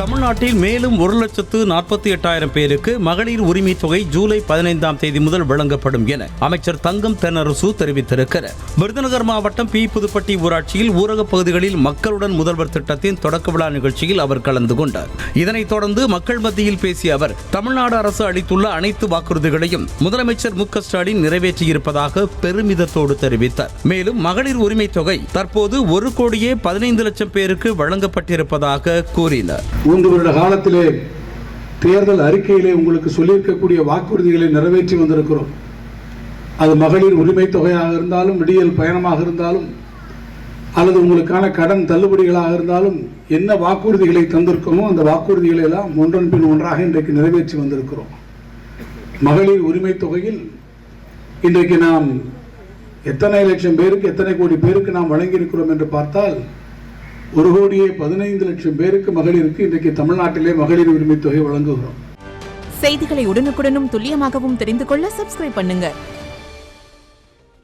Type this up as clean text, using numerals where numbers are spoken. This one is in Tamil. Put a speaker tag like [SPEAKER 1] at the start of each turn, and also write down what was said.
[SPEAKER 1] தமிழ்நாட்டில் மேலும் 1,48,000 பேருக்கு மகளிர் உரிமை தொகை ஜூலை 15ஆம் தேதி முதல் வழங்கப்படும் என அமைச்சர் தங்கம் தென்னரசு தெரிவித்திருக்கிறார். விருதுநகர் மாவட்டம் பி. புதுப்பட்டி ஊராட்சியில் ஊரகப் பகுதிகளில் மக்களுடன் முதல்வர் திட்டத்தின் தொடக்க விழா நிகழ்ச்சியில் அவர் கலந்து கொண்டார். இதனைத் தொடர்ந்து மக்கள் மத்தியில் பேசிய அவர், தமிழ்நாடு அரசு அளித்துள்ள அனைத்து வாக்குறுதிகளையும் முதலமைச்சர் மு.க. ஸ்டாலின் நிறைவேற்றியிருப்பதாக பெருமிதத்தோடு தெரிவித்தார். மேலும் மகளிர் உரிமை தொகை தற்போது 1,15,00,000 பேருக்கு வழங்கப்பட்டிருப்பதாக கூறினார்.
[SPEAKER 2] 3 வருட காலத்திலே தேர்தல் அறிக்கையிலே உங்களுக்கு சொல்லியிருக்கக்கூடிய வாக்குறுதிகளை நிறைவேற்றி வந்திருக்கிறோம். அது மகளிர் உரிமை தொகையாக இருந்தாலும், விடியல் பயணமாக இருந்தாலும், அல்லது உங்களுக்கான கடன் தள்ளுபடிகளாக இருந்தாலும், என்ன வாக்குறுதிகளை தந்திருக்கோமோ அந்த வாக்குறுதிகளை எல்லாம் ஒன்றன் பின் ஒன்றாக இன்றைக்கு நிறைவேற்றி வந்திருக்கிறோம். மகளிர் உரிமை தொகையில் இன்றைக்கு நாம் எத்தனை லட்சம் பேருக்கு, எத்தனை கோடி பேருக்கு நாம் வழங்கியிருக்கிறோம் என்று பார்த்தால் 1,15,00,000 பேருக்கு மகளிருக்கு இன்றைக்கு தமிழ்நாட்டிலே மகளிர் உரிமை தொகை வழங்குகிறோம்.
[SPEAKER 3] செய்திகளை உடனுக்குடனும் துல்லியமாகவும் தெரிந்து கொள்ள சப்ஸ்கிரைப் பண்ணுங்க.